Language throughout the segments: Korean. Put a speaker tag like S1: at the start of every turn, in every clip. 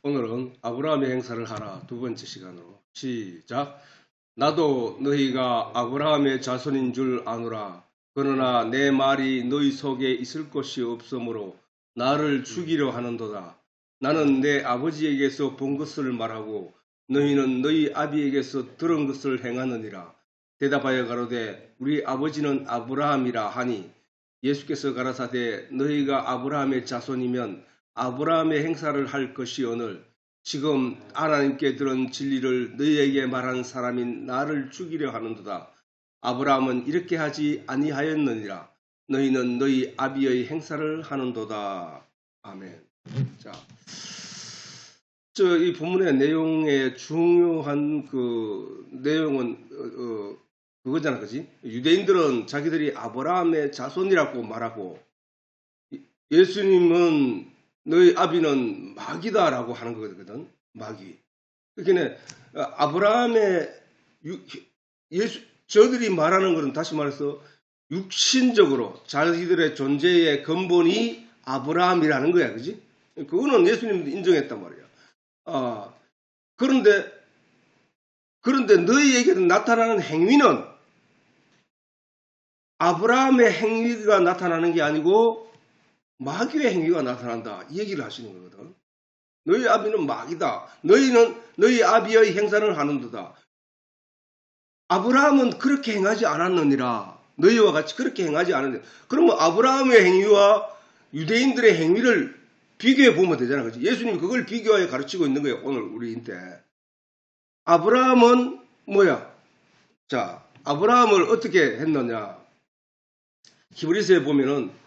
S1: 오늘은 아브라함의 행사를 하라 두 번째 시간으로 시작. 나도 너희가 아브라함의 자손인 줄 아노라. 그러나 내 말이 너희 속에 있을 것이 없으므로 나를 죽이려 하는도다. 나는 내 아버지에게서 본 것을 말하고 너희는 너희 아비에게서 들은 것을 행하느니라. 대답하여 가로되 우리 아버지는 아브라함이라 하니 예수께서 가라사대 너희가 아브라함의 자손이면 아브라함의 행사를 할 것이오늘 지금 하나님께 들은 진리를 너희에게 말한 사람인 나를 죽이려 하는도다. 아브라함은 이렇게 하지 아니하였느니라. 너희는 너희 아비의 행사를 하는도다. 아멘. 자, 이 본문의 내용의 중요한 그 내용은 그거잖아, 그지? 유대인들은 자기들이 아브라함의 자손이라고 말하고 예수님은 너희 아비는 마귀다라고 하는 거거든. 마귀. 그러니까 아브라함의 저들이 말하는 것은 다시 말해서 육신적으로 자기들의 존재의 근본이 아브라함이라는 거야, 그지? 그거는 예수님도 인정했단 말이야. 그런데 너희에게 나타나는 행위는 아브라함의 행위가 나타나는 게 아니고 마귀의 행위가 나타난다. 이 얘기를 하시는 거거든. 너희 아비는 마귀다. 너희는 너희 아비의 행사를 하는도다. 아브라함은 그렇게 행하지 않았느니라. 너희와 같이 그렇게 행하지 않았느니라. 그러면 아브라함의 행위와 유대인들의 행위를 비교해 보면 되잖아. 그렇지? 예수님이 그걸 비교하여 가르치고 있는 거예요. 오늘 우리한테. 아브라함은 뭐야? 자, 아브라함을 어떻게 했느냐? 히브리서에 보면은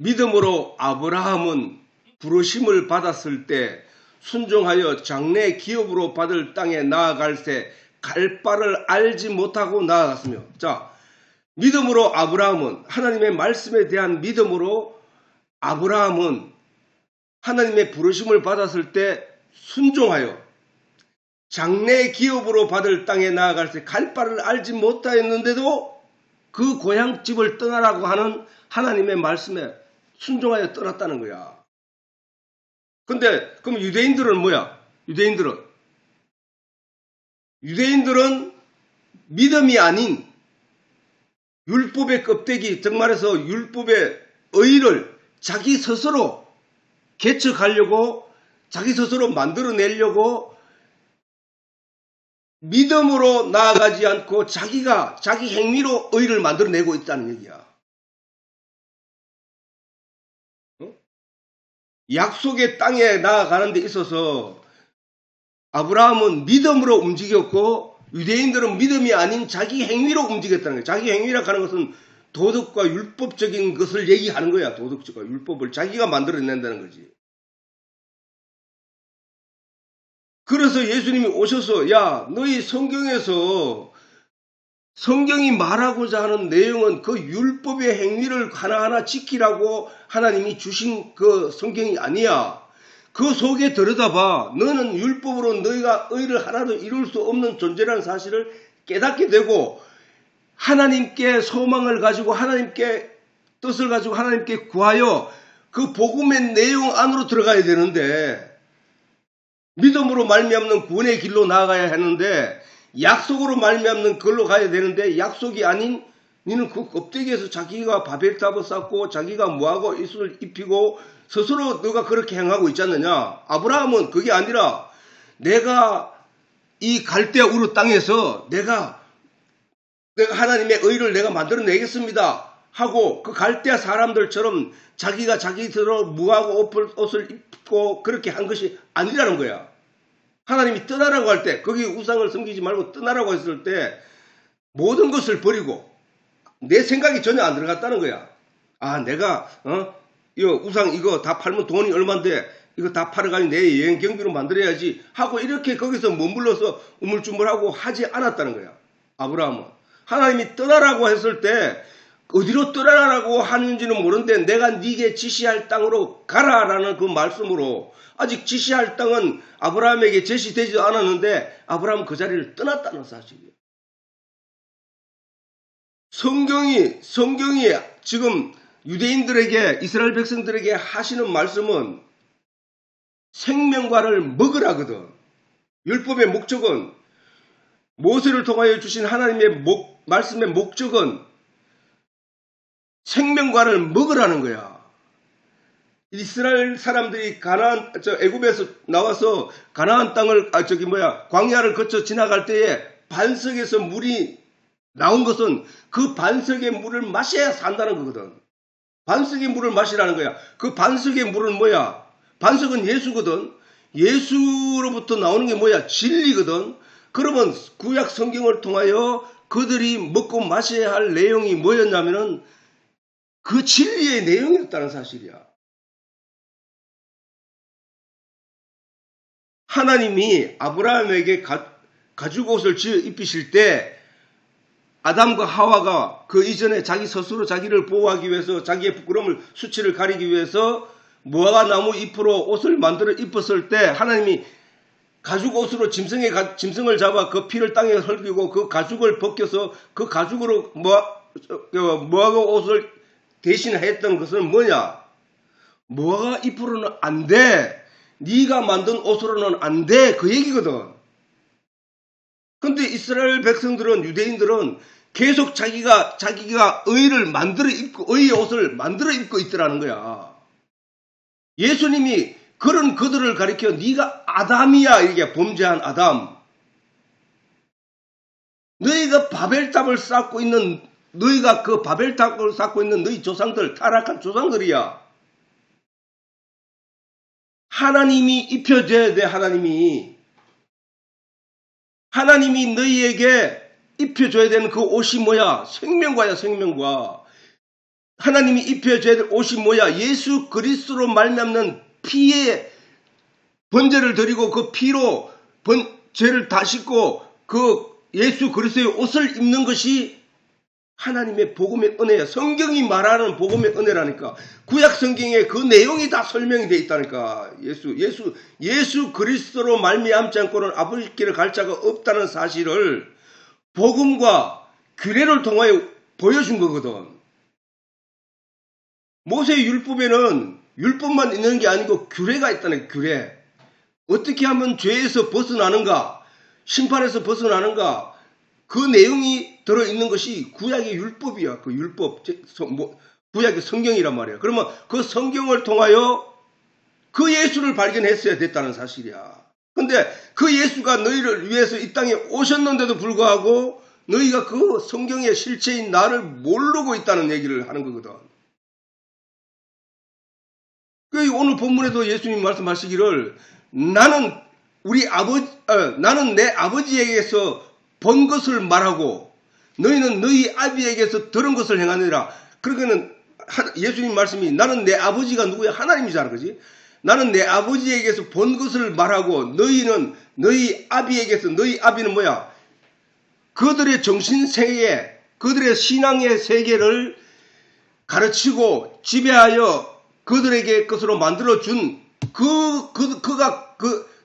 S1: 믿음으로 아브라함은 부르심을 받았을 때 순종하여 장래 기업으로 받을 땅에 나아갈새 갈 바를 알지 못하고 나아갔으며, 자, 믿음으로 아브라함은 하나님의 말씀에 대한 믿음으로 아브라함은 하나님의 부르심을 받았을 때 순종하여 장래 기업으로 받을 땅에 나아갈새 갈 바를 알지 못하였는데도 그 고향집을 떠나라고 하는 하나님의 말씀에 순종하여 떠났다는 거야. 근데 그럼 유대인들은 뭐야? 유대인들은 믿음이 아닌 율법의 껍데기, 즉 말해서 율법의 의를 자기 스스로 개척하려고, 자기 스스로 만들어내려고 믿음으로 나아가지 않고 자기 행위로 의를 만들어내고 있다는 얘기야. 약속의 땅에 나아가는 데 있어서 아브라함은 믿음으로 움직였고 유대인들은 믿음이 아닌 자기 행위로 움직였다는 거예요. 자기 행위라고 하는 것은 도덕과 율법적인 것을 얘기하는 거야. 도덕적과 율법을 자기가 만들어낸다는 거지. 그래서 예수님이 오셔서 야, 너희 성경에서 성경이 말하고자 하는 내용은 그 율법의 행위를 하나하나 지키라고 하나님이 주신 그 성경이 아니야. 그 속에 들여다봐. 너는 율법으로 너희가 의를 하나도 이룰 수 없는 존재라는 사실을 깨닫게 되고 하나님께 소망을 가지고 하나님께 뜻을 가지고 하나님께 구하여 그 복음의 내용 안으로 들어가야 되는데 믿음으로 말미암는 구원의 길로 나아가야 하는데 약속으로 말미암는 걸로 가야 되는데 약속이 아닌 너는 그 껍데기에서 자기가 바벨탑을 쌓고 자기가 뭐하고 이슬을 입히고 스스로 너가 그렇게 행하고 있지 않느냐. 아브라함은 그게 아니라 내가 이 갈대아 우르 땅에서 내가 하나님의 의를 내가 만들어내겠습니다 하고 그 갈대아 사람들처럼 자기가 자기들로 무하고 옷을 입고 그렇게 한 것이 아니라는 거야. 하나님이 떠나라고 할 때, 거기 우상을 섬기지 말고 떠나라고 했을 때 모든 것을 버리고 내 생각이 전혀 안 들어갔다는 거야. 내가 이거 우상 이거 다 팔면 돈이 얼만데 이거 다 팔아가지고 내 여행 경비로 만들어야지 하고 이렇게 거기서 머물러서 우물쭈물하고 하지 않았다는 거야. 아브라함은. 하나님이 떠나라고 했을 때 어디로 떠나라고 하는지는 모르는데 내가 네게 지시할 땅으로 가라라는 그 말씀으로 아직 지시할 땅은 아브라함에게 제시되지도 않았는데 아브라함은 그 자리를 떠났다는 사실이에요. 성경이 지금 유대인들에게 이스라엘 백성들에게 하시는 말씀은 생명과를 먹으라거든. 율법의 목적은, 모세를 통하여 주신 하나님의 말씀의 목적은 생명과를 먹으라는 거야. 이스라엘 사람들이 애굽에서 나와서 가나안 땅을 광야를 거쳐 지나갈 때에 반석에서 물이 나온 것은 그 반석의 물을 마셔야 산다는 거거든. 반석의 물을 마시라는 거야. 그 반석의 물은 뭐야? 반석은 예수거든. 예수로부터 나오는 게 뭐야? 진리거든. 그러면 구약 성경을 통하여 그들이 먹고 마셔야 할 내용이 뭐였냐면은 그 진리의 내용이었다는 사실이야. 하나님이 아브라함에게 가죽옷을 지어 입히실 때 아담과 하와가 그 이전에 자기 스스로 자기를 보호하기 위해서, 자기의 부끄러움을, 수치를 가리기 위해서 무화과 나무 잎으로 옷을 만들어 입었을 때 하나님이 가죽옷으로 짐승을 잡아 그 피를 땅에 헐기고 그 가죽을 벗겨서 그 가죽으로 무화과 옷을 대신했던 것은 뭐냐? 무화과 잎으로는 안 돼. 네가 만든 옷으로는 안 돼. 그 얘기거든. 근데 이스라엘 백성들은, 유대인들은 계속 자기가 의를 만들어 입고, 의의 옷을 만들어 입고 있더라는 거야. 예수님이 그런 그들을 가리켜 네가 아담이야. 이게 범죄한 아담. 너희가 바벨탑을 쌓고 있는, 너희가 그 바벨탑을 쌓고 있는 너희 조상들, 타락한 조상들이야. 하나님이 입혀줘야 돼. 하나님이 너희에게 입혀줘야 되는 그 옷이 뭐야? 생명과야, 생명과. 하나님이 입혀줘야 될 옷이 뭐야? 예수 그리스도로 말미암는 피에 번제를 드리고 그 피로 죄를 다 씻고 그 예수 그리스도의 옷을 입는 것이 하나님의 복음의 은혜야. 성경이 말하는 복음의 은혜라니까. 구약 성경에 그 내용이 다 설명이 되어 있다니까. 예수 그리스도로 말미암지 않고는 아버지께를 갈 자가 없다는 사실을 복음과 규례를 통하여 보여준 거거든. 모세의 율법에는 율법만 있는 게 아니고 규례가 있다는 규례. 어떻게 하면 죄에서 벗어나는가, 심판에서 벗어나는가, 그 내용이 들어있는 것이 구약의 율법이야. 그 율법, 구약의 성경이란 말이야. 그러면 그 성경을 통하여 그 예수를 발견했어야 됐다는 사실이야. 근데 그 예수가 너희를 위해서 이 땅에 오셨는데도 불구하고 너희가 그 성경의 실체인 나를 모르고 있다는 얘기를 하는 거거든. 오늘 본문에도 예수님 말씀하시기를 나는 내 아버지에게서 본 것을 말하고 너희는 너희 아비에게서 들은 것을 행하느니라. 그러니까는 예수님 말씀이 나는 내 아버지가 누구야? 하나님이잖아. 그지? 나는 내 아버지에게서 본 것을 말하고 너희는 너희 아비에게서, 너희 아비는 뭐야? 그들의 정신세계, 그들의 신앙의 세계를 가르치고 지배하여 그들에게 것으로 만들어준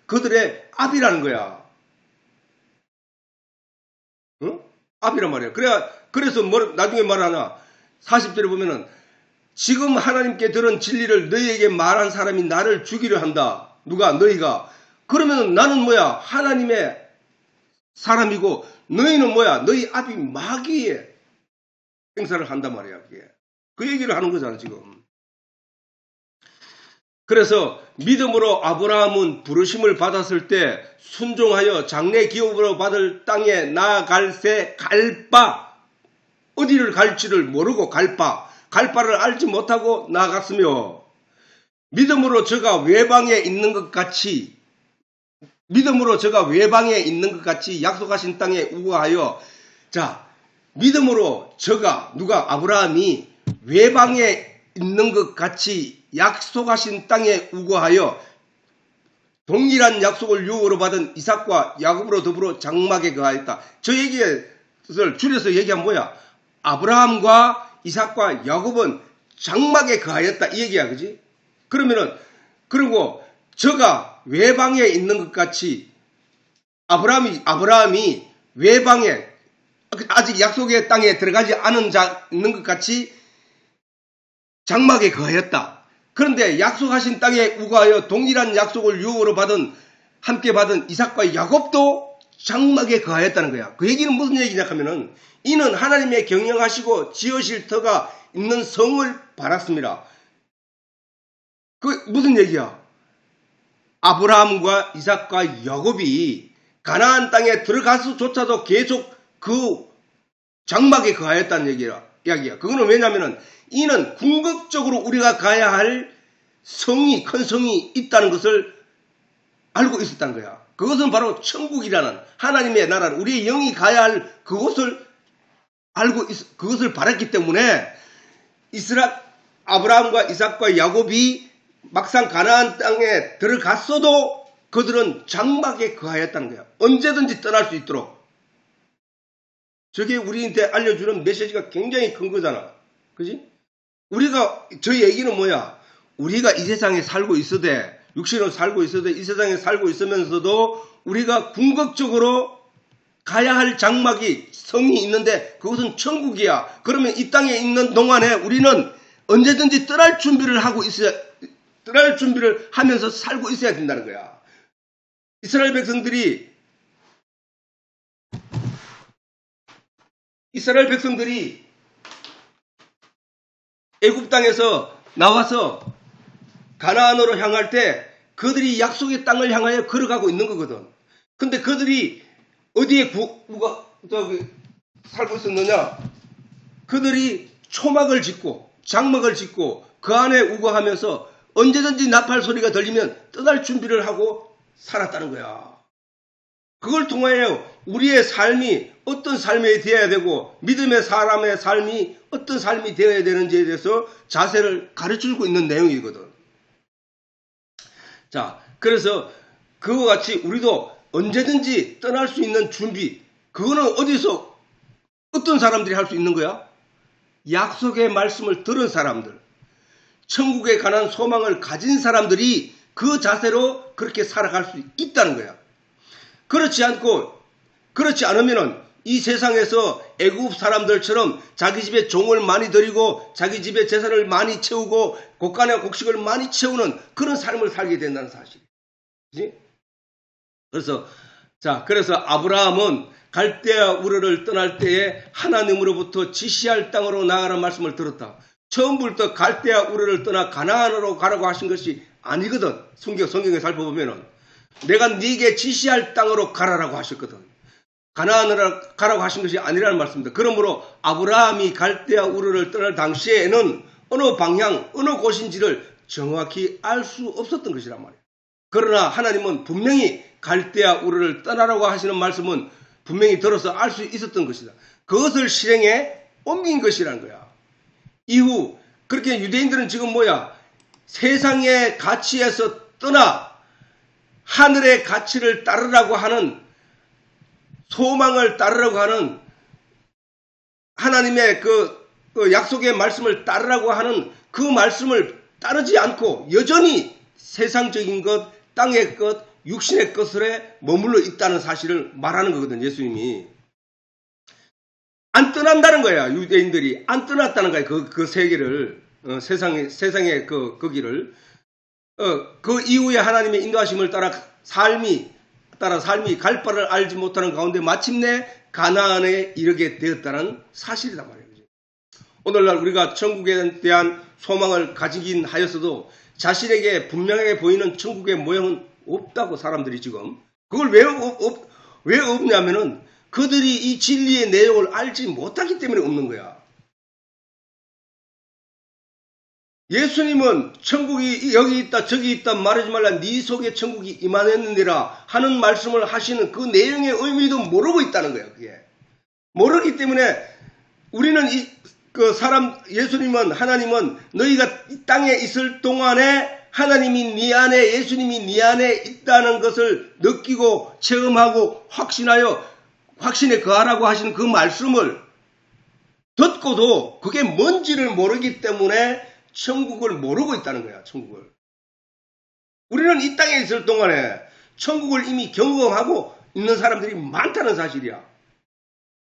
S1: 그들의 아비라는 거야. 응? 아비란 말이야. 그래서 나중에 말하나 40절에 보면은 지금 하나님께 들은 진리를 너희에게 말한 사람이 나를 죽이려 한다. 누가? 너희가. 그러면 나는 뭐야? 하나님의 사람이고 너희는 뭐야? 너희 아비 마귀의 행사를 한단 말이야. 그게. 그 얘기를 하는 거잖아 지금. 그래서 믿음으로 아브라함은 부르심을 받았을 때 순종하여 장래 기업으로 받을 땅에 나아갈새 갈바, 어디를 갈지를 모르고 갈바를 알지 못하고 나아갔으며 믿음으로 저가 외방에 있는 것 같이 약속하신 땅에 우거하여, 자, 믿음으로 저가, 누가? 아브라함이 외방에 있는 것 같이 약속하신 땅에 우거하여 동일한 약속을 유업으로 받은 이삭과 야곱으로 더불어 장막에 거하였다. 저 얘기를 줄여서 얘기하면 뭐야? 아브라함과 이삭과 야곱은 장막에 거하였다. 이 얘기야. 그지? 그리고 저가 외방에 있는 것 같이 아브라함이 외방에 아직 약속의 땅에 들어가지 않은 자 있는 것 같이 장막에 거하였다. 그런데 약속하신 땅에 우거하여 동일한 약속을 유업으로 함께 받은 이삭과 야곱도 장막에 거하였다는 거야. 그 얘기는 무슨 얘기냐 하면은 이는 하나님의 경영하시고 지으실 터가 있는 성을 바랐습니다. 그 무슨 얘기야? 아브라함과 이삭과 야곱이 가나안 땅에 들어가서조차도 계속 그 장막에 거하였다는 이야기야. 그거는 왜냐면은 이는 궁극적으로 우리가 가야 할 큰 성이 있다는 것을 알고 있었다는 거야. 그것은 바로 천국이라는 하나님의 나라, 우리의 영이 가야 할 그것을 그것을 바랐기 때문에 아브라함과 이삭과 야곱이 막상 가나안 땅에 들어갔어도 그들은 장막에 거하였다는 거야. 언제든지 떠날 수 있도록. 저게 우리한테 알려주는 메시지가 굉장히 큰 거잖아. 그지? 저 얘기는 뭐야? 우리가 이 세상에 살고 있어대, 육신으로 살고 있어대, 이 세상에 살고 있으면서도 우리가 궁극적으로 가야 할 장막이 성이 있는데 그것은 천국이야. 그러면 이 땅에 있는 동안에 우리는 언제든지 떠날 준비를 하면서 살고 있어야 된다는 거야. 이스라엘 백성들이 애굽 땅에서 나와서 가나안으로 향할 때 그들이 약속의 땅을 향하여 걸어가고 있는 거거든. 근데 그들이 어디에 살고 있었느냐? 그들이 초막을 짓고 장막을 짓고 그 안에 우거하면서 언제든지 나팔 소리가 들리면 떠날 준비를 하고 살았다는 거야. 그걸 통하여 우리의 삶이 어떤 삶이 되어야 되고 믿음의 사람의 삶이 어떤 삶이 되어야 되는지에 대해서 자세를 가르쳐주고 있는 내용이거든. 자, 그래서 그와 같이 우리도 언제든지 떠날 수 있는 준비, 그거는 어디서 어떤 사람들이 할 수 있는 거야? 약속의 말씀을 들은 사람들, 천국에 관한 소망을 가진 사람들이 그 자세로 그렇게 살아갈 수 있다는 거야. 그렇지 않으면은 이 세상에서 애굽 사람들처럼 자기 집에 종을 많이 들이고 자기 집에 재산을 많이 채우고 곡간에 곡식을 많이 채우는 그런 삶을 살게 된다는 사실이지. 그래서 아브라함은 갈대아 우르를 떠날 때에 하나님으로부터 지시할 땅으로 나가라는 말씀을 들었다. 처음부터 갈대아 우르를 떠나 가나안으로 가라고 하신 것이 아니거든. 성경에 살펴보면은 내가 네게 지시할 땅으로 가라라고 하셨거든. 가나안으로 가라고 하신 것이 아니라는 말씀입니다. 그러므로 아브라함이 갈대아 우르를 떠날 당시에는 어느 방향, 어느 곳인지를 정확히 알 수 없었던 것이란 말이에요. 그러나 하나님은 분명히 갈대아 우르를 떠나라고 하시는 말씀은 분명히 들어서 알 수 있었던 것이다. 그것을 실행에 옮긴 것이라는 거야. 이후 그렇게 유대인들은 지금 세상의 가치에서 떠나 하늘의 가치를 따르라고 하는, 소망을 따르라고 하는, 하나님의 그 약속의 말씀을 따르라고 하는 그 말씀을 따르지 않고 여전히 세상적인 것, 땅의 것, 육신의 것에 머물러 있다는 사실을 말하는 거거든. 예수님이 안 떠난다는 거야. 유대인들이 안 떠났다는 거야. 그 세계를, 세상의 그 길을. 그 이후에 하나님의 인도하심을 따라 삶이 갈 바를 알지 못하는 가운데 마침내 가나안에 이르게 되었다는 사실이란 말이에요. 오늘날 우리가 천국에 대한 소망을 가지긴 하였어도 자신에게 분명하게 보이는 천국의 모형은 없다고 사람들이 지금. 그걸 왜 없냐면은 그들이 이 진리의 내용을 알지 못하기 때문에 없는 거야. 예수님은 천국이 여기 있다 저기 있다 말하지 말라, 네 속에 천국이 임하였느니라 하는 말씀을 하시는 그 내용의 의미도 모르고 있다는 거예요. 그게 모르기 때문에 우리는 예수님은, 하나님은 너희가 이 땅에 있을 동안에 하나님이 네 안에, 예수님이 네 안에 있다는 것을 느끼고 체험하고 확신에 거하라고 하시는 그 말씀을 듣고도 그게 뭔지를 모르기 때문에 천국을 모르고 있다는 거야. 천국을. 우리는 이 땅에 있을 동안에 천국을 이미 경험하고 있는 사람들이 많다는 사실이야.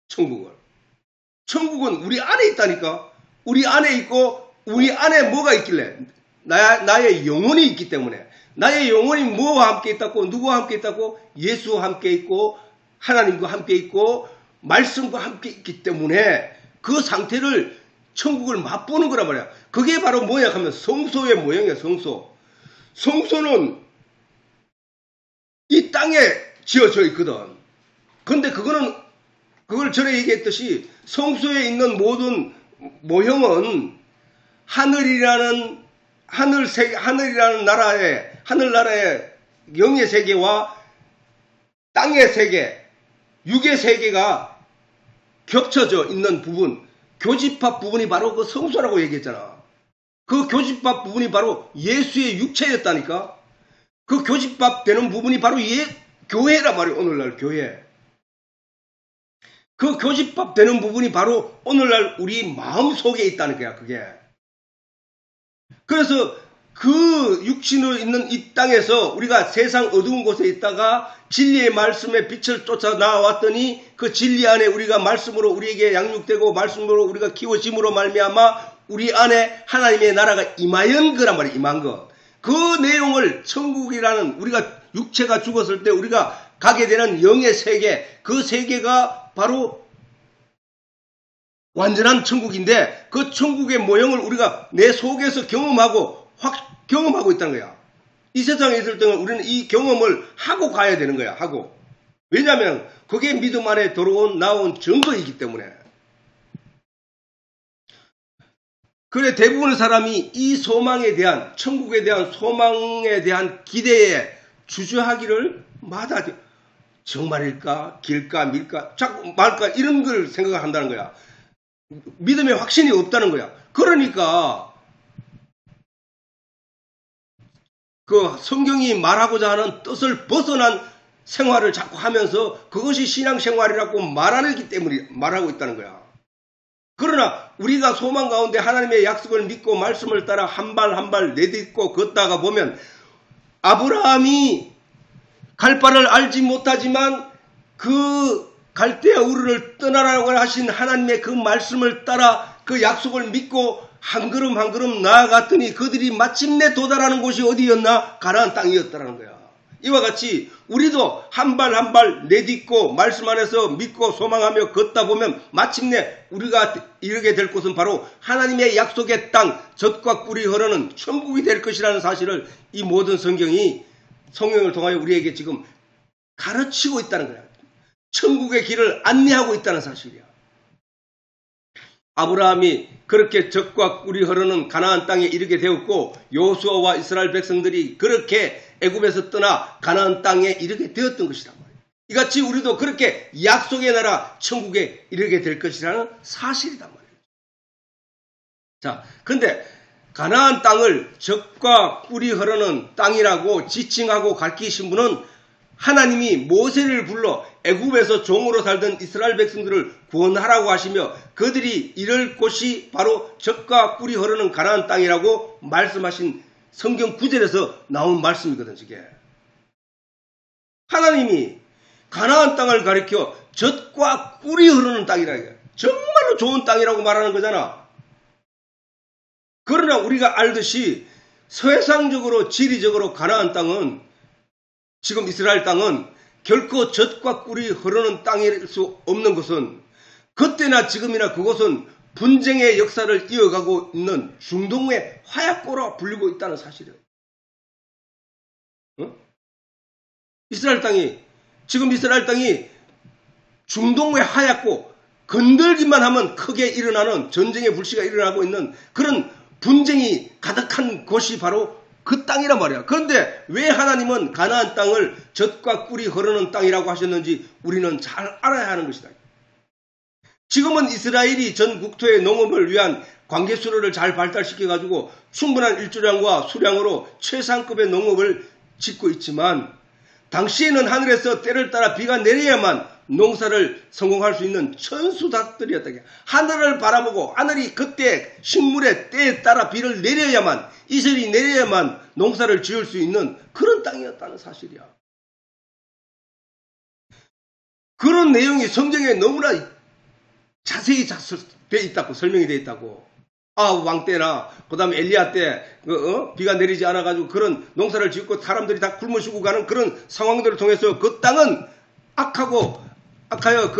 S1: 천국은 우리 안에 있다니까. 우리 안에 있고 우리 안에 뭐가 있길래? 나의 영혼이 있기 때문에, 나의 영혼이 뭐와 함께 있다고? 누구와 함께 있다고? 예수와 함께 있고 하나님과 함께 있고 말씀과 함께 있기 때문에 그 상태를 천국을 맛보는 거란 말이야. 그게 바로 뭐냐 하면 성소의 모형이야. 성소는 이 땅에 지어져 있거든. 근데 그걸 전에 얘기했듯이 성소에 있는 모든 모형은 하늘이라는 하늘나라의 영의 세계와 땅의 세계, 육의 세계가 겹쳐져 있는 부분, 교집합 부분이 바로 그 성소라고 얘기했잖아. 그 교집합 부분이 바로 예수의 육체였다니까. 그 교집합 되는 부분이 바로 교회란 말이야. 오늘날 교회. 그 교집합 되는 부분이 바로 오늘날 우리 마음속에 있다는 거야. 그게. 그래서 그 육신으로 있는 이 땅에서 우리가 세상 어두운 곳에 있다가 진리의 말씀의 빛을 쫓아 나왔더니 그 진리 안에 우리가 말씀으로 우리에게 양육되고 말씀으로 우리가 키워짐으로 말미암아 우리 안에 하나님의 나라가 임하연 거란 말이에요. 임한 거. 그 내용을 천국이라는 우리가 육체가 죽었을 때 우리가 가게 되는 영의 세계, 그 세계가 바로 완전한 천국인데 그 천국의 모형을 우리가 내 속에서 경험하고 있다는 거야. 이 세상에 있을 때는 우리는 이 경험을 하고 가야 되는 거야. 하고. 왜냐하면 그게 믿음 안에 나온 증거이기 때문에. 그래 대부분의 사람이 이 소망에 대한 천국에 대한 소망에 대한 기대에 주저하기를 마다 정말일까 길까 밀까 자꾸 말까 이런 걸 생각을 한다는 거야. 믿음의 확신이 없다는 거야. 그러니까 그 성경이 말하고자 하는 뜻을 벗어난 생활을 자꾸 하면서 그것이 신앙생활이라고 말하기 때문에 말하고 있다는 거야. 그러나 우리가 소망 가운데 하나님의 약속을 믿고 말씀을 따라 한 발 한 발 내딛고 걷다가 보면 아브라함이 갈 바를 알지 못하지만 그 갈대아 우르를 떠나라고 하신 하나님의 그 말씀을 따라 그 약속을 믿고 한 걸음 한 걸음 나아갔더니 그들이 마침내 도달하는 곳이 어디였나? 가나안 땅이었다는 거야. 이와 같이 우리도 한 발 한 발 내딛고 말씀 안에서 믿고 소망하며 걷다 보면 마침내 우리가 이르게 될 곳은 바로 하나님의 약속의 땅, 젖과 꿀이 흐르는 천국이 될 것이라는 사실을 이 모든 성경을 통하여 우리에게 지금 가르치고 있다는 거야. 천국의 길을 안내하고 있다는 사실이야. 아브라함이 그렇게 젖과 꿀이 흐르는 가나안 땅에 이르게 되었고 여호수아와 이스라엘 백성들이 그렇게 애굽에서 떠나 가나안 땅에 이르게 되었던 것이란 말이야. 이같이 우리도 그렇게 약속의 나라 천국에 이르게 될 것이라는 사실이란 말이야. 자, 근데 가나안 땅을 젖과 꿀이 흐르는 땅이라고 지칭하고 가르치신 분은 하나님이 모세를 불러 애굽에서 종으로 살던 이스라엘 백성들을 구원하라고 하시며 그들이 이럴 곳이 바로 젖과 꿀이 흐르는 가나안 땅이라고 말씀하신 성경 구절에서 나온 말씀이거든. 이게 하나님이 가나안 땅을 가리켜 젖과 꿀이 흐르는 땅이라 이게 정말로 좋은 땅이라고 말하는 거잖아. 그러나 우리가 알듯이 세상적으로 지리적으로 가나안 땅은 지금 이스라엘 땅은 결코 젖과 꿀이 흐르는 땅일 수 없는 것은 그때나 지금이나 그곳은 분쟁의 역사를 이어가고 있는 중동의 화약고로 불리고 있다는 사실이에요. 지금 이스라엘 땅이 중동의 화약고, 건들기만 하면 크게 일어나는 전쟁의 불씨가 일어나고 있는 그런 분쟁이 가득한 곳이 바로 그 땅이란 말이야. 그런데 왜 하나님은 가나안 땅을 젖과 꿀이 흐르는 땅이라고 하셨는지 우리는 잘 알아야 하는 것이다. 지금은 이스라엘이 전 국토의 농업을 위한 관계수로를 잘 발달시켜가지고 충분한 일조량과 수량으로 최상급의 농업을 짓고 있지만 당시에는 하늘에서 때를 따라 비가 내려야만 농사를 성공할 수 있는 천수닭들이었다. 하늘을 바라보고 하늘이 그때 식물의 때에 따라 비를 내려야만 이슬이 내려야만 농사를 지을 수 있는 그런 땅이었다는 사실이야. 그런 내용이 성경에 너무나 자세히 되어 있다고 설명이 되어 있다고. 아합 왕 때나 그다음에 엘리야 때 비가 내리지 않아 가지고 그런 농사를 짓고 사람들이 다 굶어 죽고 가는 그런 상황들을 통해서 그 땅은 악하여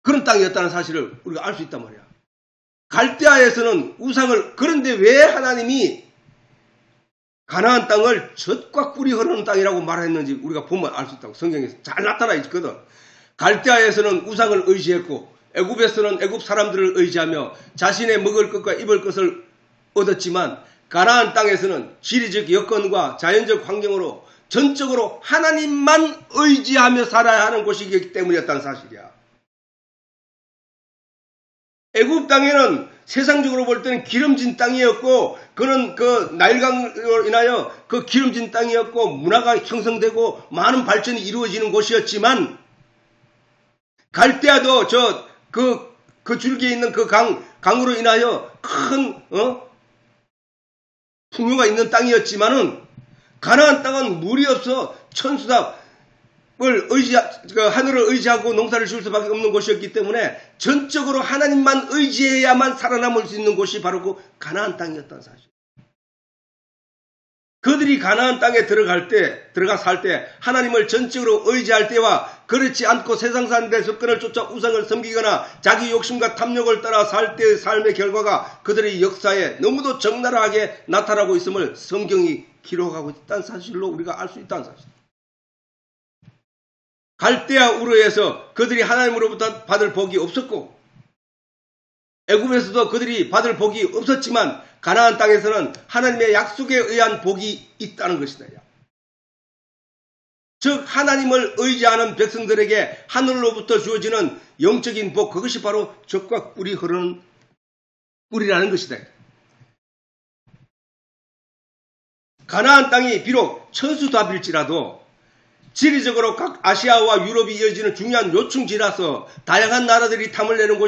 S1: 그런 땅이었다는 사실을 우리가 알 수 있단 말이야. 갈대아에서는 우상을, 그런데 왜 하나님이 가나안 땅을 젖과 꿀이 흐르는 땅이라고 말했는지 우리가 보면 알 수 있다고. 성경에서 잘 나타나 있거든. 갈대아에서는 우상을 의지했고 애굽에서는 애굽 사람들을 의지하며 자신의 먹을 것과 입을 것을 얻었지만 가나안 땅에서는 지리적 여건과 자연적 환경으로 전적으로 하나님만 의지하며 살아야 하는 곳이기 때문이었다는 사실이야. 애굽 땅에는 세상적으로 볼 때는 기름진 땅이었고, 그는 그 나일강으로 인하여 그 기름진 땅이었고, 문화가 형성되고, 많은 발전이 이루어지는 곳이었지만, 갈대아도 그 줄기에 있는 그 강으로 인하여 큰, 풍요가 있는 땅이었지만은, 가나안 땅은 물이 없어 천수답, 하늘을 의지하고 농사를 지을 수밖에 없는 곳이었기 때문에 전적으로 하나님만 의지해야만 살아남을 수 있는 곳이 바로 그 가나안 땅이었다는 사실. 그들이 가나안 땅에 들어가 살 때 하나님을 전적으로 의지할 때와 그렇지 않고 세상 사람들의 접근을 쫓아 우상을 섬기거나 자기 욕심과 탐욕을 따라 살 때의 삶의 결과가 그들의 역사에 너무도 적나라하게 나타나고 있음을 성경이 기록하고 있다는 사실로 우리가 알 수 있다는 사실. 갈대아 우르에서 그들이 하나님으로부터 받을 복이 없었고 애굽에서도 그들이 받을 복이 없었지만 가나안 땅에서는 하나님의 약속에 의한 복이 있다는 것이다. 즉 하나님을 의지하는 백성들에게 하늘로부터 주어지는 영적인 복, 그것이 바로 젖과 꿀이 흐르는 꿀이라는 것이다. 가나안 땅이 비록 천수답일지라도 지리적으로 각 아시아와 유럽이 이어지는 중요한 요충지라서 다양한 나라들이 탐을 내는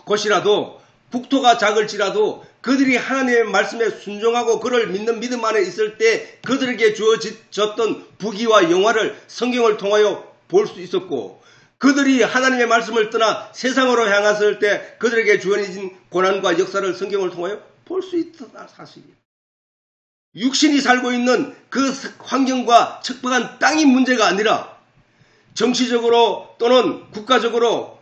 S1: 곳이라도 국토가 작을지라도 그들이 하나님의 말씀에 순종하고 그를 믿는 믿음 안에 있을 때 그들에게 주어졌던 부귀와 영화를 성경을 통하여 볼 수 있었고, 그들이 하나님의 말씀을 떠나 세상으로 향했을 때 그들에게 주어진 고난과 역사를 성경을 통하여 볼 수 있었다 사실이에요. 육신이 살고 있는 그 환경과 척박한 땅이 문제가 아니라 정치적으로 또는 국가적으로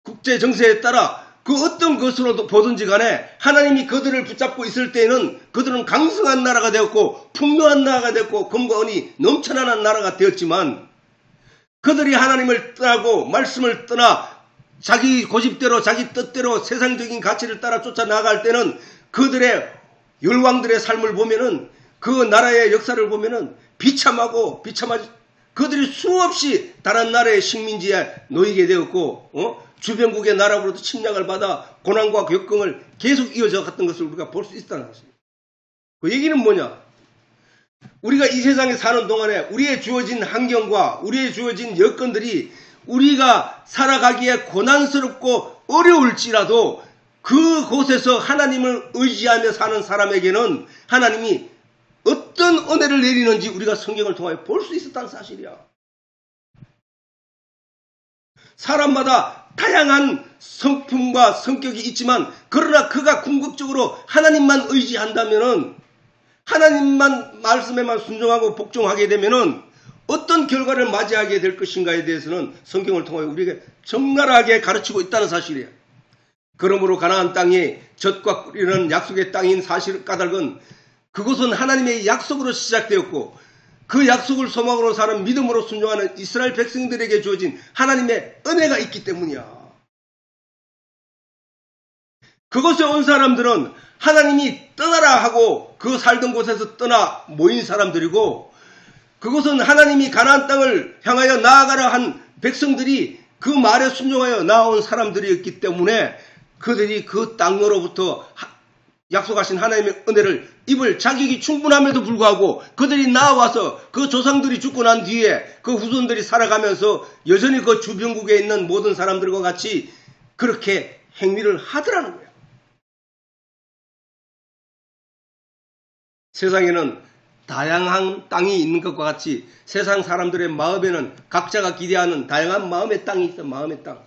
S1: 국제 정세에 따라 그 어떤 것으로도 보든지 간에 하나님이 그들을 붙잡고 있을 때에는 그들은 강성한 나라가 되었고 풍요한 나라가 되었고 금과 은이 넘쳐나는 나라가 되었지만, 그들이 하나님을 떠나고 말씀을 떠나 자기 고집대로 자기 뜻대로 세상적인 가치를 따라 쫓아 나갈 때는 그들의 열왕들의 삶을 보면은, 그 나라의 역사를 보면은 비참하지, 그들이 수없이 다른 나라의 식민지에 놓이게 되었고, 주변국의 나라로부터 침략을 받아 고난과 역경을 계속 이어져 갔던 것을 우리가 볼 수 있다는 것입니다. 그 얘기는 뭐냐? 우리가 이 세상에 사는 동안에 우리의 주어진 환경과 우리의 주어진 여건들이 우리가 살아가기에 고난스럽고 어려울지라도 그곳에서 하나님을 의지하며 사는 사람에게는 하나님이 어떤 은혜를 내리는지 우리가 성경을 통하여 볼 수 있었다는 사실이야. 사람마다 다양한 성품과 성격이 있지만, 그러나 그가 궁극적으로 하나님만 의지한다면은, 하나님만 말씀에만 순종하고 복종하게 되면은 어떤 결과를 맞이하게 될 것인가에 대해서는 성경을 통하여 우리에게 적나라하게 가르치고 있다는 사실이에요. 그러므로 가나안 땅이 젖과 꿀이라는 약속의 땅인 사실을 까닭은 그것은 하나님의 약속으로 시작되었고, 그 약속을 소망으로 사는 믿음으로 순종하는 이스라엘 백성들에게 주어진 하나님의 은혜가 있기 때문이야. 그곳에 온 사람들은 하나님이 떠나라 하고 그 살던 곳에서 떠나 모인 사람들이고, 그것은 하나님이 가나안 땅을 향하여 나아가라 한 백성들이 그 말에 순종하여 나온 사람들이었기 때문에 그들이 그 땅으로부터 약속하신 하나님의 은혜를 입을 자격이 충분함에도 불구하고 그들이 나와서 그 조상들이 죽고 난 뒤에 그 후손들이 살아가면서 여전히 그 주변국에 있는 모든 사람들과 같이 그렇게 행위를 하더라는 거야. 세상에는 다양한 땅이 있는 것과 같이 세상 사람들의 마음에는 각자가 기대하는 다양한 마음의 땅이 있어. 마음의 땅.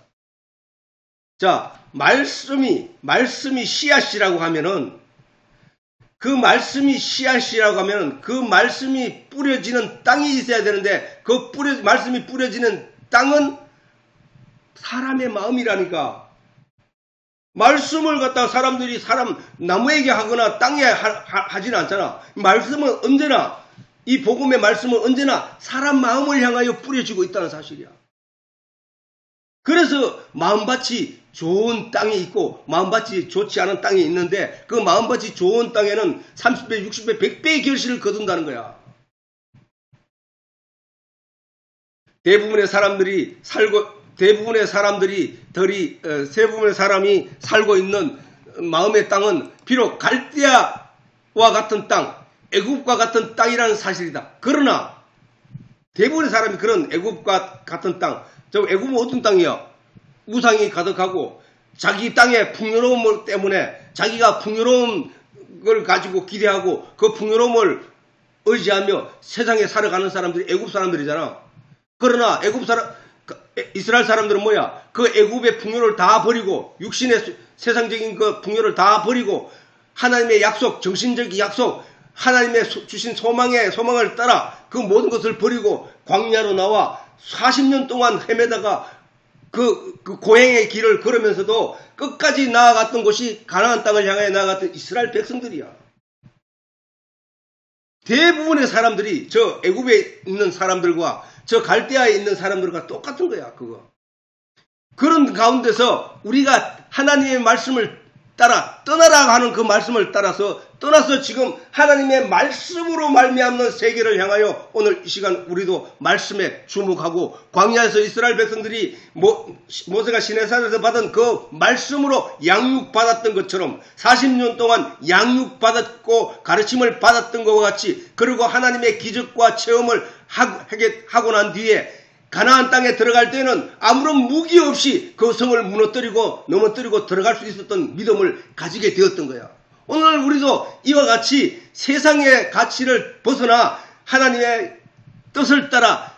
S1: 자, 말씀이 씨앗이라고 하면은, 그 말씀이 씨앗이라고 하면 그 말씀이 뿌려지는 땅이 있어야 되는데, 말씀이 뿌려지는 땅은 사람의 마음이라니까. 말씀을 갖다가 사람들이 나무에게 하거나 땅에 하지는 않잖아. 말씀은 언제나, 이 복음의 말씀은 언제나 사람 마음을 향하여 뿌려지고 있다는 사실이야. 그래서 마음밭이 좋은 땅이 있고 마음밭이 좋지 않은 땅이 있는데, 그 마음밭이 좋은 땅에는 30배, 60배, 100배의 결실을 거둔다는 거야. 대부분의 사람이 살고 있는 마음의 땅은 비록 갈대아와 같은 땅, 애굽과 같은 땅이라는 사실이다. 그러나 대부분의 사람이 그런 애굽과 같은 땅, 저 애굽은 어떤 땅이야? 우상이 가득하고 자기 땅의 풍요로움 때문에 자기가 풍요로운 걸 가지고 기대하고 그 풍요로움을 의지하며 세상에 살아가는 사람들이 애굽 사람들이잖아. 그러나 이스라엘 사람들은 뭐야? 그 애굽의 풍요를 다 버리고, 육신의 세상적인 그 풍요를 다 버리고, 하나님의 약속, 정신적인 약속, 하나님의 주신 소망을 따라 그 모든 것을 버리고 광야로 나와 40년 동안 헤매다가 그 고행의 길을 걸으면서도 끝까지 나아갔던 곳이 가나안 땅을 향해 나아갔던 이스라엘 백성들이야. 대부분의 사람들이 저 애굽에 있는 사람들과 저 갈대아에 있는 사람들과 똑같은 거야, 그거. 그런 가운데서 우리가 하나님의 말씀을 따라 떠나라 하는 그 말씀을 떠나서 지금 하나님의 말씀으로 말미암는 세계를 향하여 오늘 이 시간 우리도 말씀에 주목하고, 광야에서 이스라엘 백성들이 모세가 시내산에서 받은 그 말씀으로 양육받았던 것처럼 40년 동안 양육받았고 가르침을 받았던 것과 같이, 그리고 하나님의 기적과 체험을 하고 난 뒤에 가나안 땅에 들어갈 때는 아무런 무기 없이 그 성을 넘어뜨리고 들어갈 수 있었던 믿음을 가지게 되었던 거야. 오늘 우리도 이와 같이 세상의 가치를 벗어나 하나님의 뜻을 따라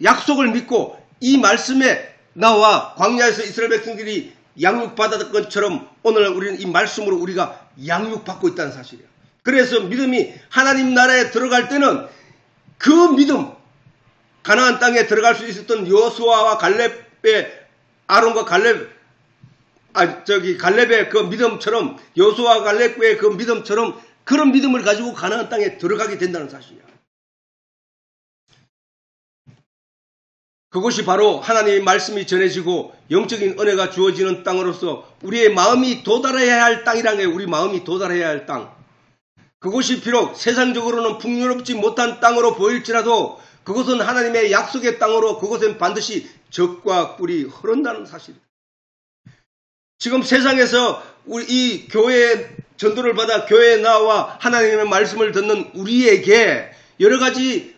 S1: 약속을 믿고 이 말씀에 나와 광야에서 이스라엘 백성들이 양육받았던 것처럼 오늘 우리는 이 말씀으로 우리가 양육받고 있다는 사실이야. 그래서 믿음이 하나님 나라에 들어갈 때는 그 믿음, 가나안 땅에 들어갈 수 있었던 여호수아와 아론과 갈렙의 그 믿음처럼, 여호수아와 갈렙의 그 믿음처럼 그런 믿음을 가지고 가나안 땅에 들어가게 된다는 사실이야. 그것이 바로 하나님의 말씀이 전해지고 영적인 은혜가 주어지는 땅으로서 우리의 마음이 도달해야 할 땅이라는 거예요. 우리 마음이 도달해야 할 땅. 그것이 비록 세상적으로는 풍요롭지 못한 땅으로 보일지라도 그것은 하나님의 약속의 땅으로, 그것은 반드시 젖과 꿀이 흐른다는 사실입니다. 지금 세상에서 우리 이 교회의 전도를 받아 교회에 나와 하나님의 말씀을 듣는 우리에게 여러 가지